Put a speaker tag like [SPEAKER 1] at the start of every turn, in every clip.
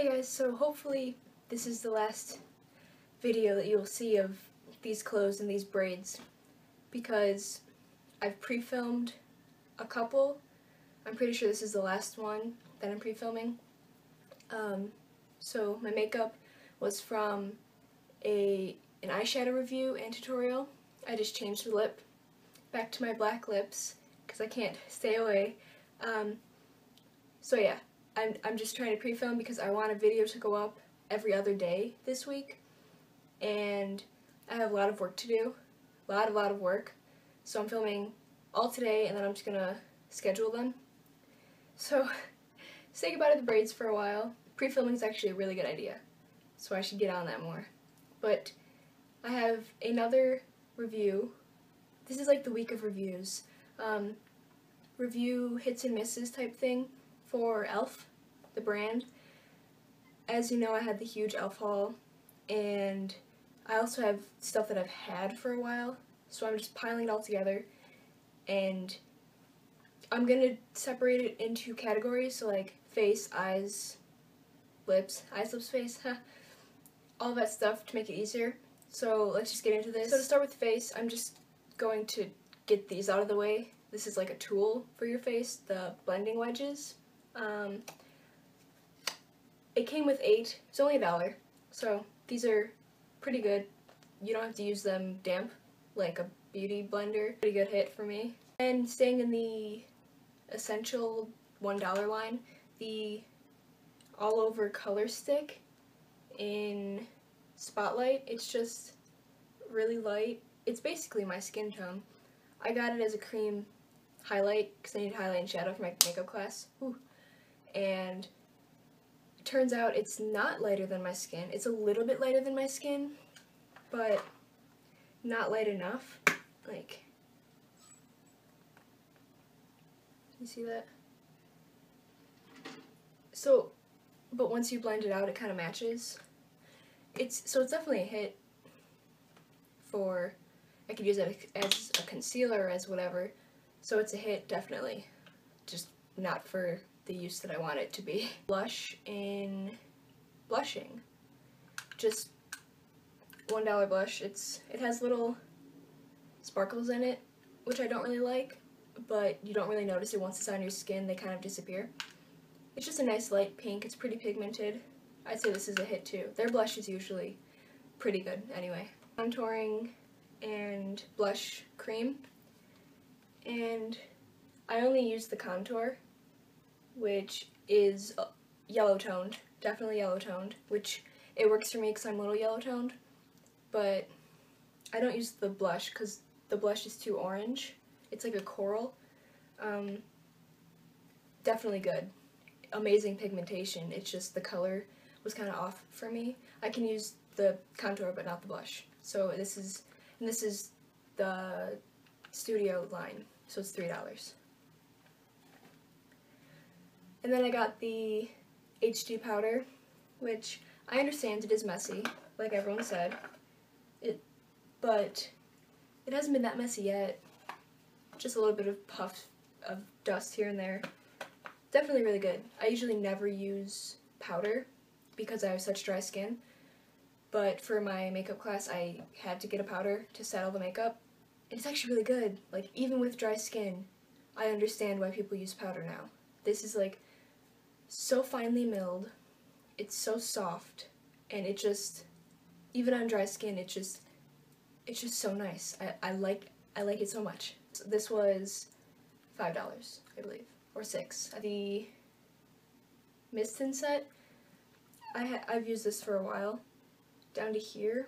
[SPEAKER 1] Hey guys, so hopefully this is the last video that you'll see of these clothes and these braids, because I've pre-filmed a couple. I'm pretty sure this is the last one that I'm pre-filming. So my makeup was from an eyeshadow review and tutorial. I just changed the lip back to my black lips because I can't stay away. So yeah, I'm just trying to pre-film because I want a video to go up every other day this week, and I have a lot of work to do, a lot of work, so I'm filming all today and then I'm just gonna schedule them. So say goodbye to the braids for a while. Pre-filming is actually a really good idea, so I should get on that more. But I have another review. This is like the week of reviews. Review hits and misses type thing for e.l.f., the brand. As you know, I had the huge e.l.f. haul, and I also have stuff that I've had for a while, so I'm just piling it all together, and I'm gonna separate it into categories, so like face, eyes, lips, face, all that stuff to make it easier. So let's just get into this. So to start with face, I'm just going to get these out of the way. This is like a tool for your face, the blending wedges. It came with 8, it's only $1, so these are pretty good. You don't have to use them damp like a beauty blender. Pretty good hit for me. And staying in the essential $1 line, the all over color stick in Spotlight. It's just really light. It's basically my skin tone. I got it as a cream highlight because I need highlight and shadow for my makeup class. Ooh. And it turns out it's not lighter than my skin. It's a little bit lighter than my skin, but not light enough. Like, you see that? So, but once you blend it out, it kind of matches. So it's definitely a hit for, I could use it as a concealer or as whatever. So it's a hit, definitely. Just not for the use that I want it to be. Blush in Blushing. Just $1 blush. It has little sparkles in it, which I don't really like, but you don't really notice it once it's on your skin. They kind of disappear. It's just a nice light pink. It's pretty pigmented. I'd say this is a hit too. Their blush is usually pretty good anyway. Contouring and blush cream. And I only use the contour, which is yellow toned, definitely yellow toned, which it works for me because I'm a little yellow toned, but I don't use the blush because the blush is too orange. It's like a coral. Definitely good. Amazing pigmentation. It's just the color was kind of off for me. I can use the contour but not the blush. So this is the Studio line, so it's $3. And then I got the HD powder, which I understand it is messy, like everyone said. But it hasn't been that messy yet. Just a little bit of puff of dust here and there. Definitely really good. I usually never use powder because I have such dry skin, but for my makeup class I had to get a powder to settle the makeup. It's actually really good. Like, even with dry skin, I understand why people use powder now. This is like so finely milled, it's so soft, and it just, even on dry skin, it's just so nice. I like it so much. So this was $5, I believe, or $6. The mist tint set, I've used this for a while, down to here.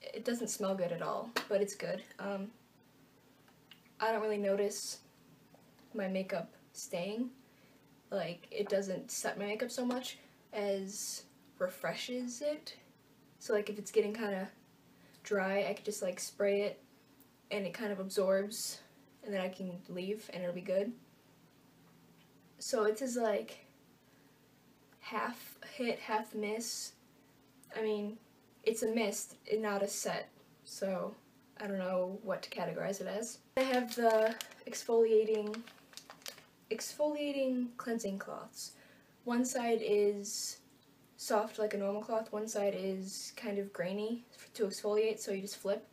[SPEAKER 1] It doesn't smell good at all, but it's good. I don't really notice my makeup staying. Like, it doesn't set my makeup so much as refreshes it. So like if it's getting kind of dry, I could just like spray it and it kind of absorbs, and then I can leave and it'll be good. So it is like half hit, half miss. I mean, it's a mist and not a set, so I don't know what to categorize it as. I have the exfoliating cleansing cloths, One side is soft like a normal cloth, one side is kind of grainy to exfoliate, so you just flip.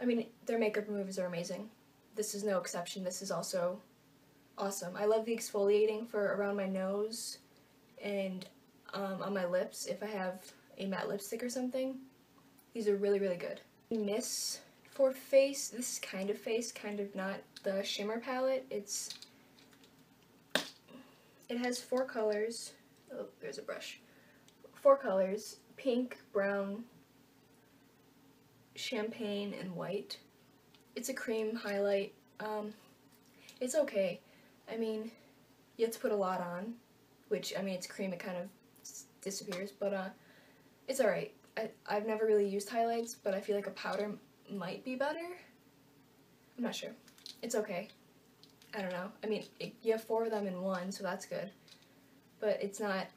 [SPEAKER 1] I mean, their makeup removers are amazing. This is no exception. This is also awesome. I love the exfoliating for around my nose and on my lips if I have a matte lipstick or something. These are really, really good. Miss for face, this is kind of face, kind of not. The shimmer palette, it has 4 colors. Oh, there's a brush. 4 colors, pink, brown, champagne, and white. It's a cream highlight. It's okay. I mean, you have to put a lot on, which, I mean, it's cream, it kind of disappears, but it's alright. I've never really used highlights, but I feel like a powder might be better. I'm not sure. It's okay. I don't know. I mean, you have 4 of them in one, so that's good. But it's not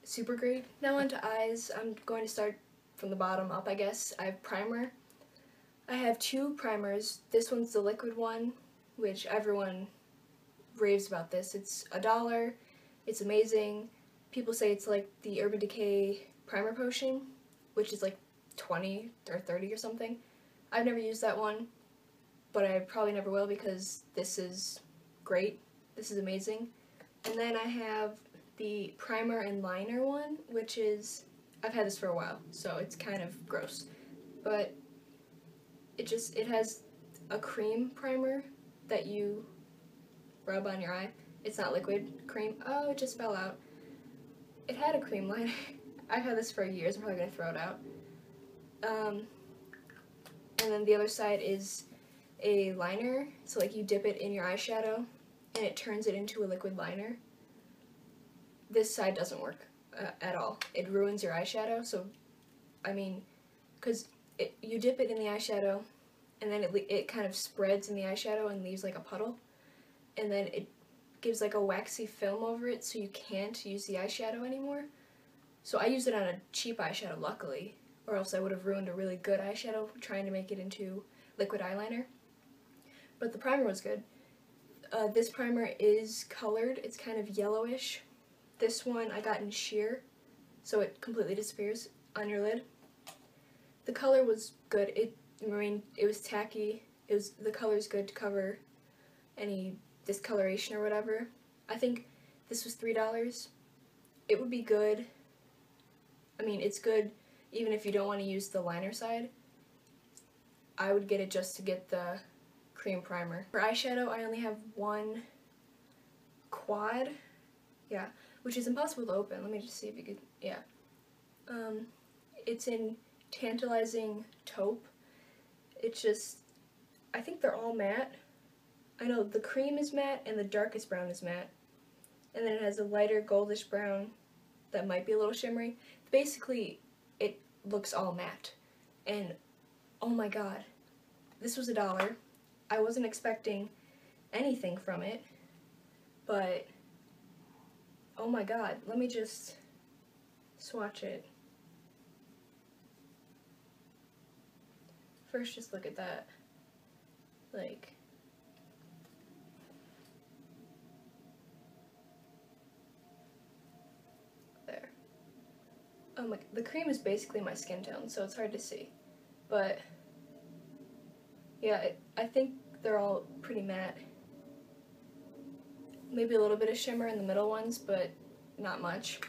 [SPEAKER 1] super great. Now on to eyes. I'm going to start from the bottom up, I guess. I have primer. I have 2 primers. This one's the liquid one, which everyone raves about this. It's $1. It's amazing. People say it's like the Urban Decay primer potion, which is like 20 or 30 or something. I've never used that one, but I probably never will because this is great. This is amazing. And then I have the primer and liner one, which is, I've had this for a while, so it's kind of gross. But it has a cream primer that you rub on your eye. It's not liquid cream. Oh, it just fell out. It had a cream liner. I've had this for years. I'm probably going to throw it out. And then the other side is a liner. So like you dip it in your eyeshadow and it turns it into a liquid liner. This side doesn't work at all. It ruins your eyeshadow. So, I mean, because you dip it in the eyeshadow and then it kind of spreads in the eyeshadow and leaves like a puddle. And then it gives like a waxy film over it so you can't use the eyeshadow anymore. So I used it on a cheap eyeshadow, luckily, or else I would have ruined a really good eyeshadow trying to make it into liquid eyeliner. But the primer was good. This primer is colored. It's kind of yellowish. This one I got in sheer, so it completely disappears on your lid. The color was good. I mean, it was tacky. The color's good to cover any discoloration or whatever. I think this was $3. It would be good. I mean, it's good even if you don't want to use the liner side. I would get it just to get the cream primer. For eyeshadow, I only have one quad. Yeah, which is impossible to open. Let me just see if you could, yeah. It's in Tantalizing Taupe. It's just, I think they're all matte. I know the cream is matte and the darkest brown is matte. And then it has a lighter goldish brown that might be a little shimmery. Basically, it looks all matte. And oh my god, this was $1. I wasn't expecting anything from it, but oh my god, let me just swatch it. First, just look at that. Like, there. Oh my, the cream is basically my skin tone, so it's hard to see. But yeah, I think they're all pretty matte. Maybe a little bit of shimmer in the middle ones, but not much.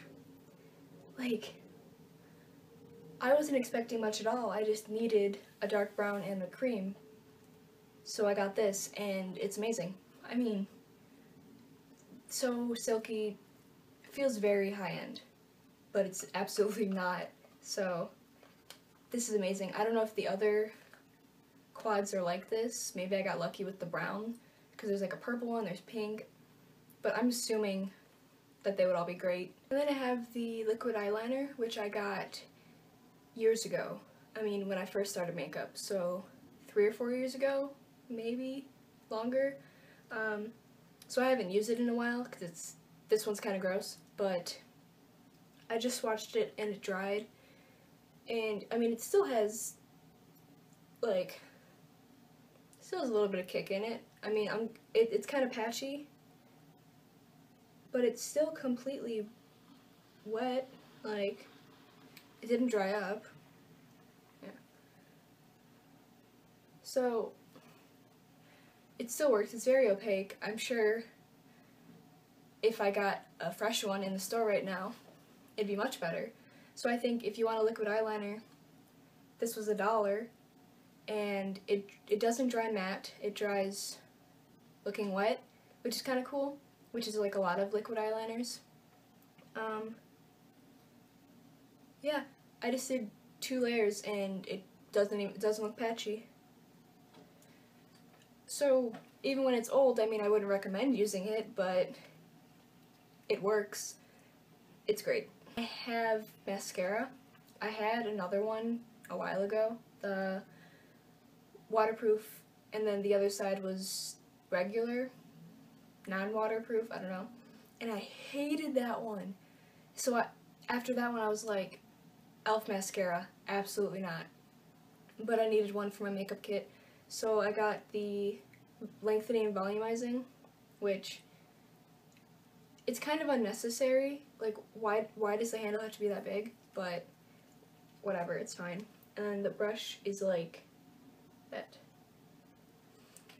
[SPEAKER 1] Like, I wasn't expecting much at all. I just needed a dark brown and a cream. So I got this, and it's amazing. I mean, so silky, feels very high-end, but it's absolutely not. So this is amazing. I don't know if the other quads are like this. Maybe I got lucky with the brown, because there's like a purple one, there's pink, but I'm assuming that they would all be great. And then I have the liquid eyeliner, which I got years ago. I mean, when I first started makeup, so 3 or 4 years ago, maybe longer. So I haven't used it in a while because this one's kind of gross, but I just swatched it and it dried, and I mean, it still has like, still has a little bit of kick in it. I mean, it's kind of patchy, but it's still completely wet, like, it didn't dry up. Yeah. So, it still works. It's very opaque. I'm sure if I got a fresh one in the store right now, it'd be much better. So I think if you want a liquid eyeliner, this was $1, and it doesn't dry matte. It dries looking wet, which is kind of cool, which is like a lot of liquid eyeliners. Yeah, I just did 2 layers and it doesn't look patchy. So even when it's old, I mean, I wouldn't recommend using it, but it works. It's great. I have mascara. I had another one a while ago, the waterproof, and then the other side was regular, non-waterproof, I don't know. And I hated that one. So after that one I was like, e.l.f. mascara, absolutely not. But I needed one for my makeup kit, so I got the lengthening and volumizing, which it's kind of unnecessary. Like, why does the handle have to be that big? But whatever, it's fine. And then the brush is like that.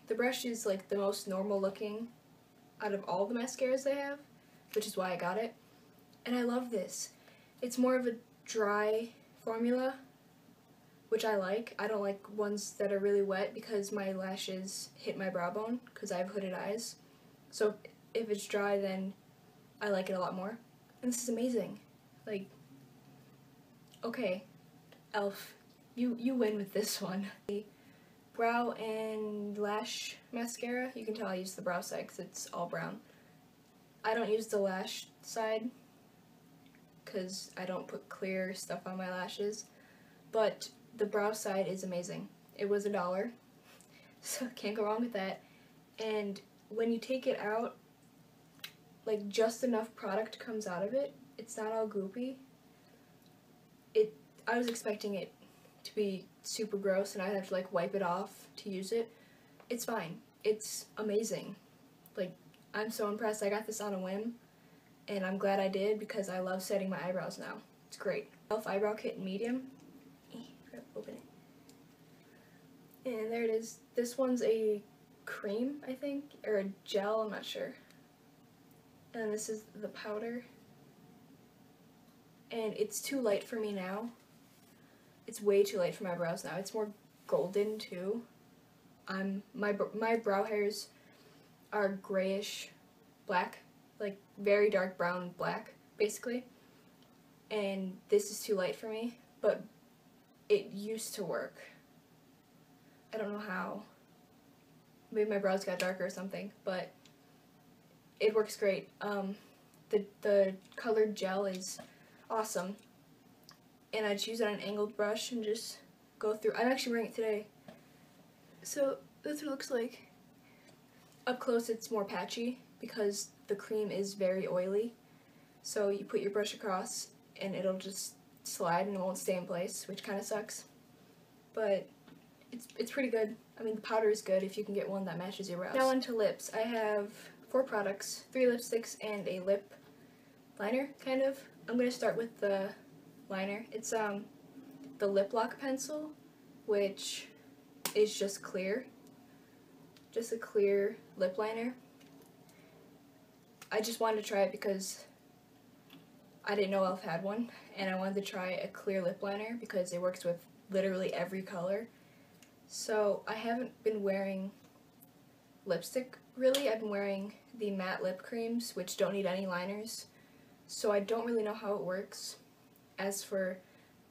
[SPEAKER 1] The brush is like the most normal looking out of all the mascaras they have, which is why I got it. And I love this. It's more of a dry formula, which I like. I don't like ones that are really wet because my lashes hit my brow bone because I have hooded eyes. So if it's dry, then I like it a lot more. And this is amazing. Like, okay, e.l.f., you win with this one. The brow and lash mascara, you can tell I use the brow side because it's all brown. I don't use the lash side because I don't put clear stuff on my lashes, but the brow side is amazing. It was $1, so can't go wrong with that. And when you take it out, like, just enough product comes out of it. It's not all goopy. I was expecting it to be super gross and I'd have to like wipe it off to use it. It's fine. It's amazing. Like, I'm so impressed. I got this on a whim and I'm glad I did because I love setting my eyebrows now. It's great. e.l.f. eyebrow kit in medium. Open it. And there it is. This one's a cream, I think, or a gel, I'm not sure. And this is the powder. And it's too light for me now. It's way too light for my brows now. It's more golden too. My brow hairs are grayish black, like very dark brown black, basically. And this is too light for me, but it used to work. I don't know how. Maybe my brows got darker or something, but it works great. The colored gel is awesome. And I just use it on an angled brush and just go through. I'm actually wearing it today. So that's what it looks like. Up close it's more patchy because the cream is very oily. So you put your brush across and it'll just slide and it won't stay in place, which kind of sucks. But it's pretty good. I mean, the powder is good if you can get one that matches your brows. Now on to lips. I have 4 products, 3 lipsticks and a lip liner, kind of. I'm going to start with the liner. It's the lip lock pencil, which is just clear. Just a clear lip liner. I just wanted to try it because I didn't know e.l.f. had one, and I wanted to try a clear lip liner because it works with literally every color. So I haven't been wearing lipstick, really. I've been wearing the matte lip creams, which don't need any liners. So I don't really know how it works as for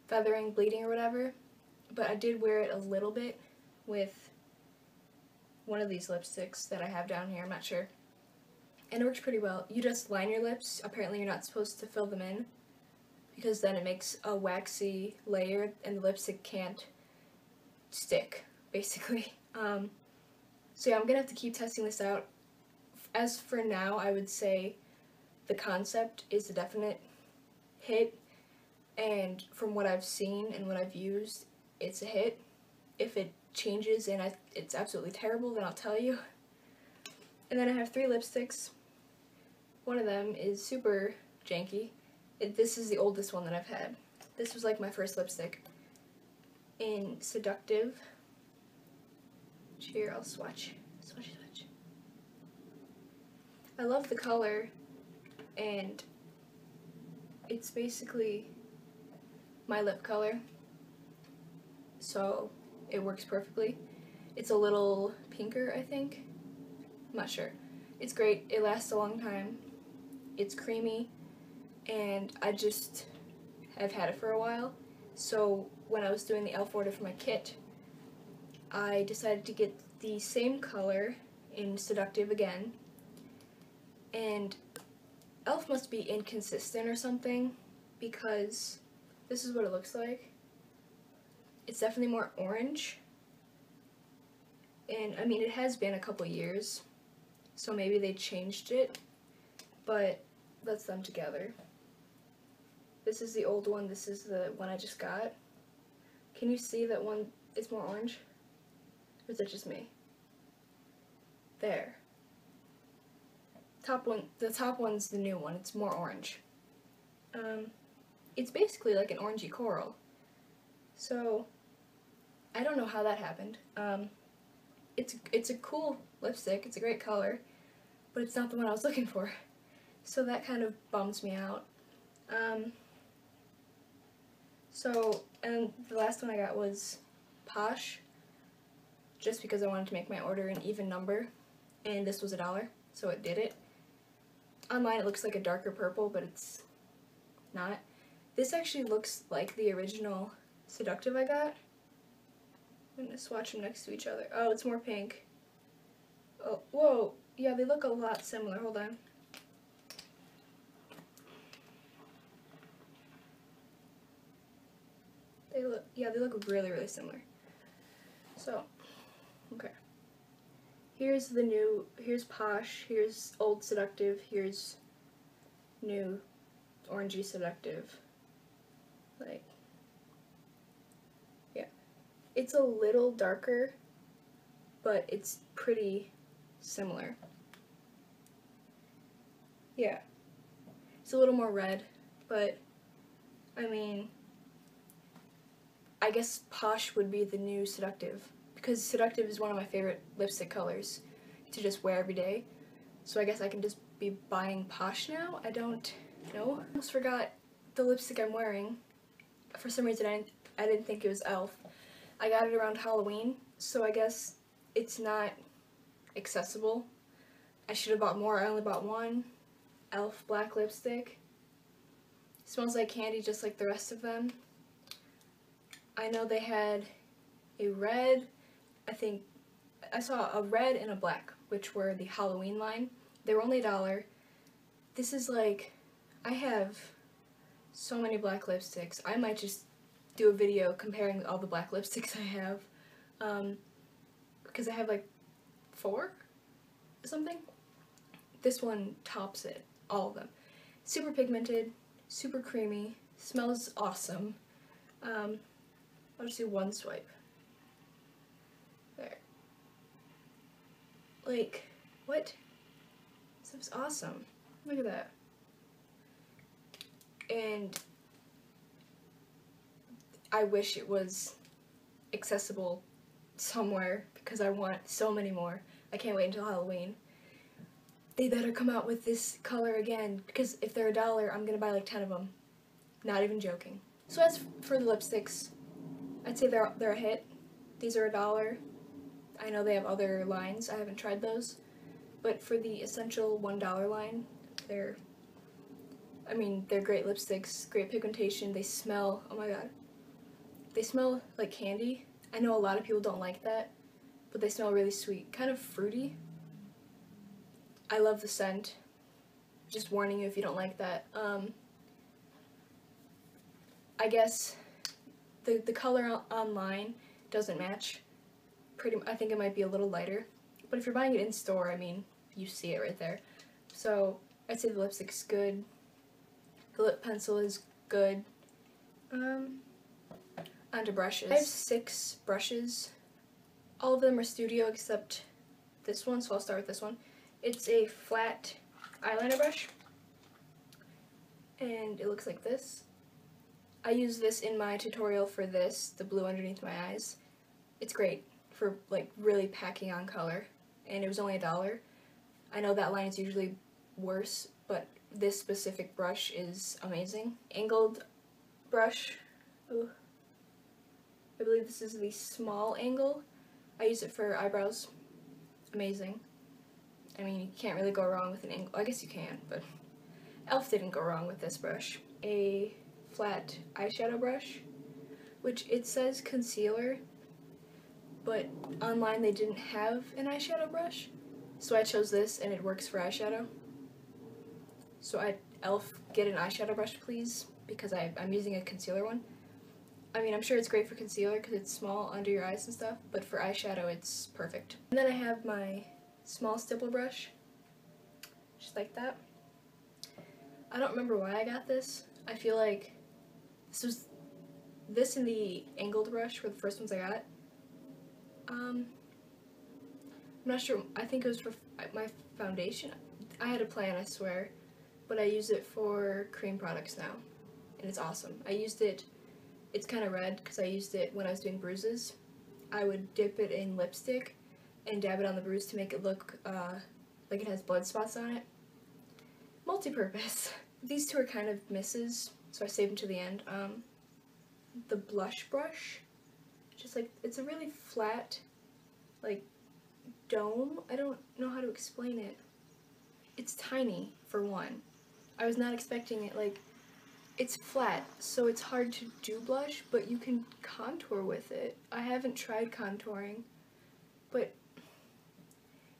[SPEAKER 1] feathering, bleeding, or whatever. But I did wear it a little bit with one of these lipsticks that I have down here, I'm not sure. And it works pretty well. You just line your lips. Apparently you're not supposed to fill them in because then it makes a waxy layer and the lipstick can't stick, basically. So yeah, I'm gonna have to keep testing this out. As for now, I would say the concept is a definite hit, and from what I've seen and what I've used, it's a hit. If it changes and it's absolutely terrible, then I'll tell you. And then I have 3 lipsticks. One of them is super janky. This is the oldest one that I've had. This was like my first lipstick in Seductive. Here, I'll swatch. I love the color, and it's basically my lip color, so it works perfectly. It's a little pinker, I think. I'm not sure. It's great. It lasts a long time. It's creamy, and I just have had it for a while. So when I was doing the e.l.f. order for my kit, I decided to get the same color in Seductive again. And e.l.f. must be inconsistent or something, because this is what it looks like. It's definitely more orange. And I mean, it has been a couple years, so maybe they changed it, but that's them together. This is the old one, this is the one I just got. Can you see that one is more orange? Or is that just me? There. The top one's the new one, it's more orange. It's basically like an orangey coral. So, I don't know how that happened. It's a cool lipstick, it's a great color, but it's not the one I was looking for. So that kind of bums me out. And the last one I got was Posh, just because I wanted to make my order an even number, and this was $1, so it did it. Online it looks like a darker purple, but it's not. This actually looks like the original Seductive I got. I'm gonna swatch them next to each other. Oh, it's more pink. Oh, whoa, yeah, they look a lot similar. Hold on. They look really, really similar. So, okay. Here's Posh, here's old Seductive, here's new orangey Seductive. Like, yeah. It's a little darker, but it's pretty similar. Yeah. It's a little more red, but, I mean, I guess Posh would be the new Seductive, because Seductive is one of my favorite lipstick colors to just wear every day. So I guess I can just be buying Posh now? I don't know. I almost forgot the lipstick I'm wearing. For some reason I didn't think it was e.l.f. I got it around Halloween, so I guess it's not accessible. I should have bought more. I only bought one e.l.f. black lipstick. It smells like candy just like the rest of them. I know they had a red, I think, I saw a red and a black, which were the Halloween line. They were only $1. This is like, I have so many black lipsticks. I might just do a video comparing all the black lipsticks I have, because I have like 4 or something. This one tops it, all of them. Super pigmented, super creamy, smells awesome. I'll just do one swipe. There. Like, what? This looks awesome. Look at that. And I wish it was accessible somewhere, because I want so many more. I can't wait until Halloween. They better come out with this color again, because if they're $1, I'm gonna buy like 10 of them. Not even joking. So as for the lipsticks, I'd say they're a hit. These are $1. I know they have other lines. I haven't tried those. But for the essential $1 line, they're great lipsticks, great pigmentation. They smell, oh my god. They smell like candy. I know a lot of people don't like that, but they smell really sweet. Kind of fruity. I love the scent. Just warning you if you don't like that. I guess the color online doesn't match. I think it might be a little lighter. But if you're buying it in store, I mean, you see it right there. So I'd say the lipstick's good. The lip pencil is good. Onto brushes. I have 6 brushes. All of them are Studio except this one, so I'll start with this one. It's a flat eyeliner brush. and it looks like this. I use this in my tutorial for this, the blue underneath my eyes. It's great for like really packing on color, and it was only $1. I know that line is usually worse, but this specific brush is amazing. Angled brush. Ooh. I believe this is the small angle. I use it for eyebrows. Amazing. I mean, you can't really go wrong with an angle. I guess you can, but e.l.f. didn't go wrong with this brush. A flat eyeshadow brush, which it says concealer, but online they didn't have an eyeshadow brush, so I chose this and it works for eyeshadow. So e.l.f. get an eyeshadow brush please, because I'm using a concealer one. I mean, I'm sure it's great for concealer because it's small under your eyes and stuff, but for eyeshadow it's perfect. And then I have my small stipple brush, just like that. I don't remember why I got this. I feel like this and the angled brush were the first ones I got. I'm not sure. I think it was for my foundation. I had a plan, I swear, but I use it for cream products now, and it's awesome. I used it. It's kind of red because I used it when I was doing bruises. I would dip it in lipstick and dab it on the bruise to make it look like it has blood spots on it. Multi-purpose. These two are kind of misses, so I saved them to the end. The blush brush, just like, it's a really flat, like, dome. I don't know how to explain it. It's tiny, for one. I was not expecting it, like, it's flat, so it's hard to do blush, but you can contour with it. I haven't tried contouring, but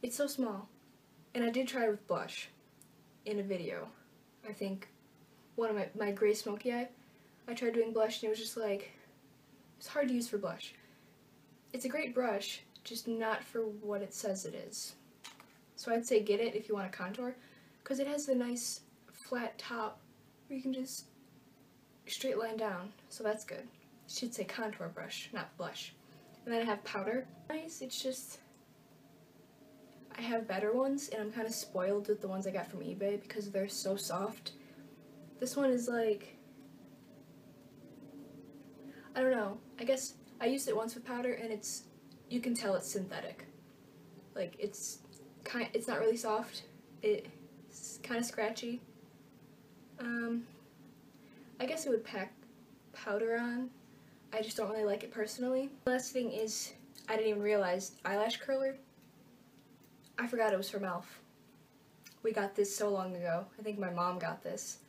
[SPEAKER 1] it's so small. And I did try it with blush in a video. I think one of my gray smoky eye, I tried doing blush and it was just like, it's hard to use for blush. It's a great brush, just not for what it says it is. So I'd say get it if you want to contour, because it has the nice flat top where you can just straight line down, so that's good. It should say contour brush, not blush. And then I have powder. Nice, it's just, I have better ones, and I'm kind of spoiled with the ones I got from eBay because they're so soft. This one is like, I don't know, I guess I used it once with powder and you can tell it's synthetic. Like, it's not really soft, it's kind of scratchy. I guess it would pack powder on. I just don't really like it personally. The last thing is, I didn't even realize eyelash curler. I forgot it was from e.l.f. We got this so long ago. I think my mom got this,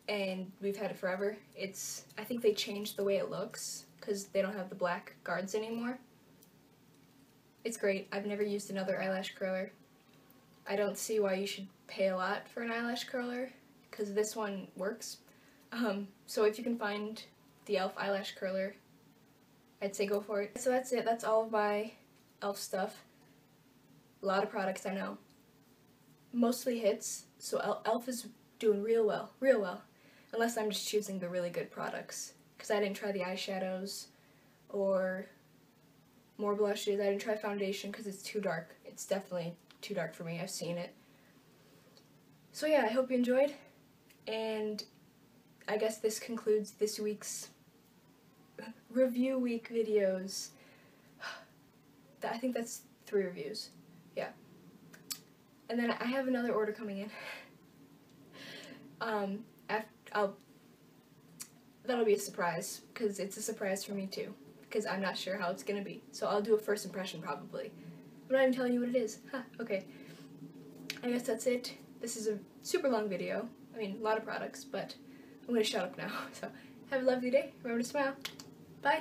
[SPEAKER 1] and we've had it forever. I think they changed the way it looks because they don't have the black guards anymore. It's great. I've never used another eyelash curler. I don't see why you should pay a lot for an eyelash curler because this one works. So if you can find the e.l.f. eyelash curler, I'd say go for it. So that's it. That's all of my e.l.f. stuff. A lot of products, I know. Mostly hits, so e.l.f. is doing real well. Unless I'm just choosing the really good products. Because I didn't try the eyeshadows or more blushes. I didn't try foundation because it's too dark. It's definitely too dark for me. I've seen it. So yeah, I hope you enjoyed. And I guess this concludes this week's review week videos. I think that's 3 reviews. Yeah. And then I have another order coming in. That'll be a surprise, because it's a surprise for me too, because I'm not sure how it's gonna be. So I'll do a first impression probably. I'm not even telling you what it is. Huh, okay. I guess that's it. This is a super long video. I mean, a lot of products, but I'm gonna shut up now. So have a lovely day. Remember to smile. Bye.